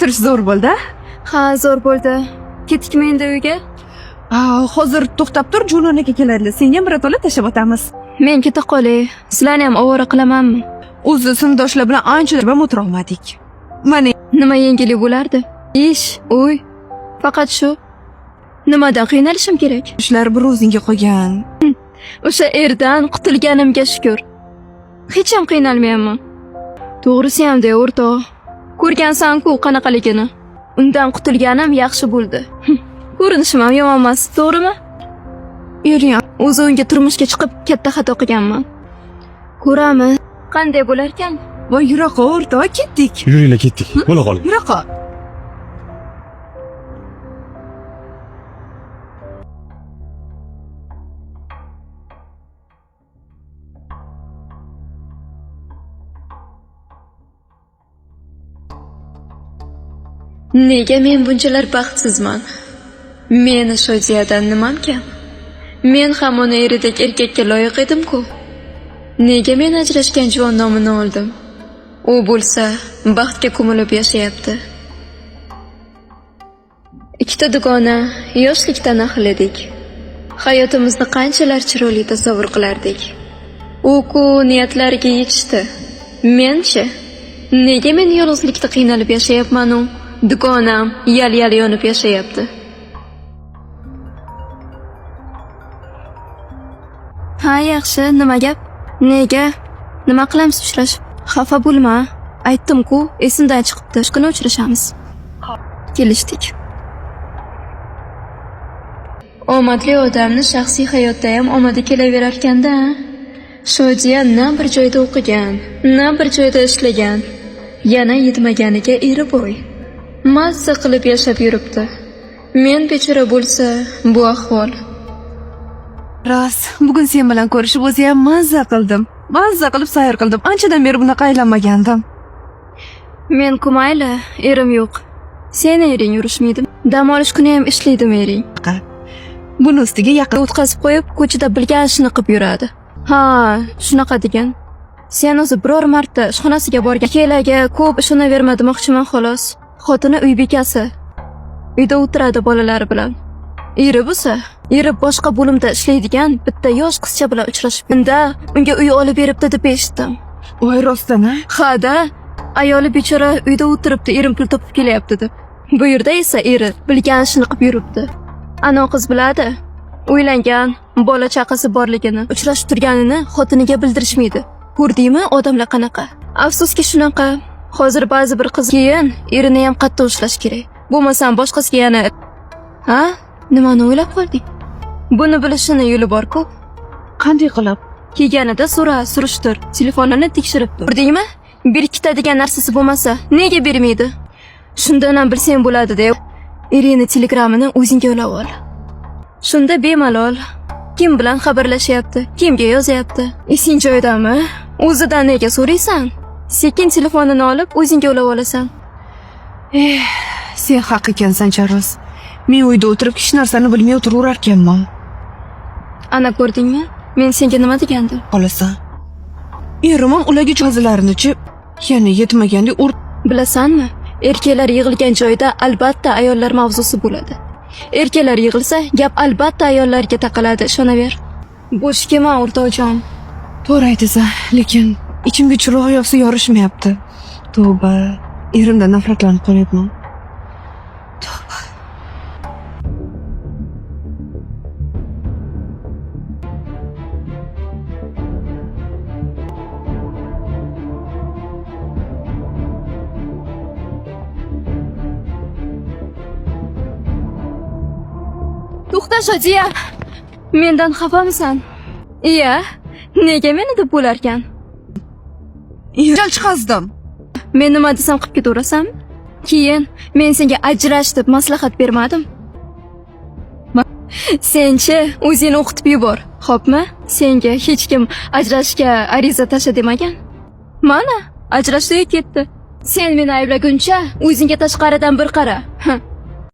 yurish zo'r bo'ldi. Ha, zo'r bo'ldi. Ketdikmi endi uyga? Hozir to'xtab tur, Junon aka keladi. Senga birato'la tashlab o'tamiz. Men keta qolay. Sizlarni ham ovora qilamanmi? O'zi sinfdoshlar bilan ancha ham o'tira olmadik. Mana Nima yengillik bo'lardi? Ish, uy. Faqat shu. Nimadan qiynalishim kerak? ishlar bir o'zingga qolgan. O'sha erdan qutulganimga shukr. Hech ham qiynalmayapman. To'g'risi ham-da, o'rtoq. Ko'rgansan-ku qanaqaligini. Undan qutulganim yaxshi bo'ldi. Ko'rinishim ham yomon emas, to'g'rimi? Ering O'zi unga turmushga chiqib katta xato qilganman. Ko'ramiz, qanday bo'lar ekan? voy yuraqa o'rtoq, ketdik. Yuringlar ketdik. Bo'la qoling. Yuraqa. Nega men bunchalar baxtsizman? Meni Shoziyadan nimam kam? Men ham uni eridek erkakka loyiq edim-ku. Nega men ajrashgan juvon nomini oldim? U bo'lsa baxtga ko'milib yashayapti. Ikkita dugona yoshlikdan ahil edik. Hayotimizni qanchalar chiroyli tasavvur qilardik. U-ku niyatlariga yetishdi. Men-chi, nega men yolg'izlikda qiynalib yashayapman-u? Dugonam yal-yal yonib yashayapti. Ha, yaxshi, nima gap? Nega? Nima qilamiz uchrashib? Xafa bo'lma. Aytdim-ku, esimdan chiqibdi. Shu kuni uchrashamiz. Kelishdik. Omadli odamni shaxsiy hayotda ham omadi kelaverar ekanda. Shodiya na bir joyda o'qigan, na bir joyda ishlagan. Yana yetmaganiga eri boy. Mazza qilib yashab yuribdi. Men bechora bo'lsa, bu ahvol. Rost, bugun sen bilan ko'rishib o'zi ham mazza qildim. Mazza qilib sayr qildim. Anchadan beri bunaqa aylanmagandim. Men kumayli, erim yo'q. Seni ering yurishmaydi. Dam olish kuni ham ishlaydimi ering? Buni ustiga yaqin o'tkazib qo'yib, ko'chada bilgan ishini qilib yuradi. Ha, shunaqa degan. Sen o'zi biror marta ishxonasiga borgan. Kelaga ko'p ishonaverma demoqchiman xolos. Xotini uy bekasi. Uyda o'tiradi bolalari bilan. Eri bo'lsa, eri boshqa bo'limda ishlaydigan bitta yosh qizcha bilan uchrashib, unda unga uy olib beribdi deb eshitdim. voy rostdan-a? Ha-da, ayoli bechora uyda o'tiribdi, erim pul topib kelyapti deb. Bu yerda esa eri bilgan ishini qilib yuribdi. Ana qiz biladi. Uylangan, bola chaqasi borligini, uchrashib turganini xotiniga bildirishmaydi. Ko'rdingmi odamlar qanaqa? Afsuski shunaqa. Hozir ba'zi bir qiz keyin erini ham qattiq ushlash kerak. Bo'lmasam boshqasiga yana ha? Nimani o'ylab qolding? Buni bilishini yo'li bor-ku. Qanday qilib? Kelganida surishtir, telefonini tekshirib tur. Ko'rdingmi? Bir ikkita narsasi bo'lmasa, nega bermaydi? Shundan ham bilsang bo'ladi-da. Erini telegramini o'zingga ulab ol. Shunda bemalol kim bilan xabarlashyapti, kimga yozyapti? Esing joyidami? O'zidan nega so'raysan? Sekin telefonini olib o'zingga ulab olasan. Sen haq ekansan, Charos. Men uyda o'tirib hech narsani bilmay o'tiraverar ekanman. Ana ko'rdingmi? Men senga nima degandim? Qolasan. Erim ham ularga jozalarini-chi, yana yetmaganda Bilasanmi? Erkaklar yig'ilgan joyda albatta ayollar mavzusi bo'ladi. Erkaklar yig'ilsa, gap albatta ayollarga taqaladi, ishonaver. Bo'sh kelma, o'rtoqjon. To'g'ri aytasan, lekin ichimga chiroq yoqsa yorishmayapti. Tavba, erimdan nafratlanib qolyapman. Tavba. To'xta, Shodiya. Mendan xafamisan? Iya, nega meni deb bo'larkan? Jal chiqazdim. Men nima desam qilib ketaverasanmi? Keyin men senga ajrash deb maslahat bermadim. Senchi o'zingni o'qitib yubor, xo'pmi? Senga hech kim ajrashga ariza tasha demagan. Mana, ajrashdi ketdi. Sen meni ayblaguncha o'zingga tashqaridan bir qara.